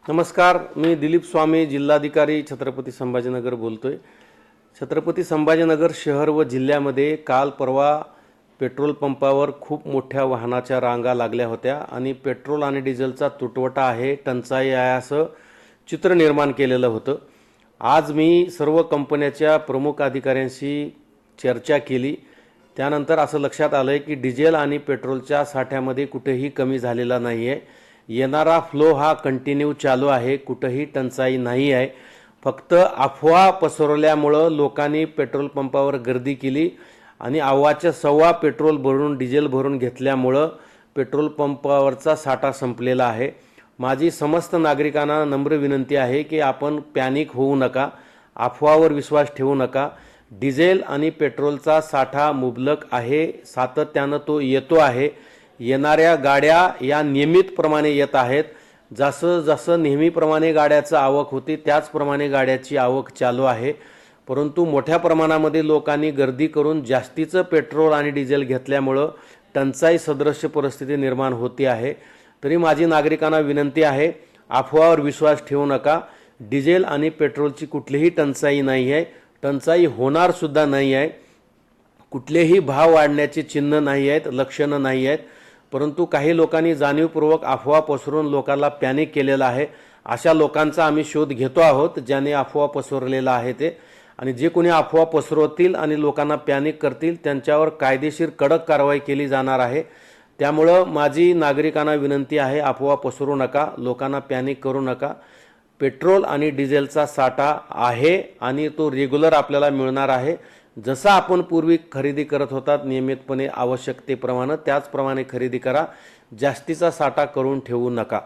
नमस्कार, मी दिलीप स्वामी, जिल्हाधिकारी छत्रपती संभाजीनगर बोलतोय। छत्रपती संभाजीनगर शहर व जिल्ह्यामध्ये काल परवा पेट्रोल पंपावर खूप मोठ्या वाहनाच्या रांगा लागल्या होत्या आणि पेट्रोल आणि डिझेलचा तुटवडा आहे, टंचाई आहे असं चित्र निर्माण केलेलं होतं। आज मी सर्व कंपन्यांच्या प्रमुख अधिकाऱ्यांशी चर्चा केली। त्यानंतर असं लक्षात आलं की डिझेल आणि पेट्रोलच्या साठ्यामध्ये कुठेही कमी झालेला नाही आहे। येणारा फ्लो हा कंटिन्यू चालू आहे, कुठेही टंचाई नाही आहे। फक्त अफवा पसरवल्यामुळं लोकांनी पेट्रोल पंपावर गर्दी केली आणि अव्वाच्या सव्वा पेट्रोल भरून डिझेल भरून घेतल्यामुळं पेट्रोल पंपावरचा साठा संपलेला आहे। माझी समस्त नागरिकांना नम्र विनंती आहे की आपण पॅनिक होऊ नका, अफवावर विश्वास ठेवू नका। डिझेल आणि पेट्रोलचा साठा मुबलक आहे, सातत्यानं तो येतो आहे। येणाऱ्या गाड्या या नियमितप्रमाणे येत आहेत। जसं जसं नेहमीप्रमाणे गाड्याची आवक होती त्याचप्रमाणे गाड्याची आवक चालू आहे। परंतु मोठ्या प्रमाणामध्ये लोकांनी गर्दी करून जास्तीचं पेट्रोल आणि डिझेल घेतल्यामुळं टंचाई सदृश्य परिस्थिती निर्माण होती आहे। तरी माझी नागरिकांना विनंती आहे, अफवावर विश्वास ठेवू नका। डिझेल आणि पेट्रोलची कुठलीही टंचाई नाही आहे, टंचाई होणार सुद्धा नाही आहे। कुठलेही भाव वाढण्याची चिन्ह नाही आहेत, लक्षणं नाही आहेत। परंतु काही लोकांनी जाणीवपूर्वक अफवा पसरवून लोकांना पॅनिक केलेला आहे। अशा लोकांचा आम्ही शोध घेतो आहोत ज्याने अफवा पसरवलेला आहे ते, आणि जे कोणी अफवा पसरवतील आणि लोकांना पॅनिक करतील त्यांच्यावर कायदेशीर कडक कारवाई केली जाणार आहे। त्यामुळं माझी नागरिकांना विनंती आहे, अफवा पसरवू नका, लोकांना पॅनिक करू नका। पेट्रोल आणि डिझेलचा साठा आहे आणि तो रेग्युलर आपल्याला मिळणार आहे। जसं आपण पूर्वी खरेदी करत होतात नियमितपणे आवश्यकतेप्रमाणे, त्याचप्रमाणे खरेदी करा। जास्तीचा साठा करून ठेवू नका।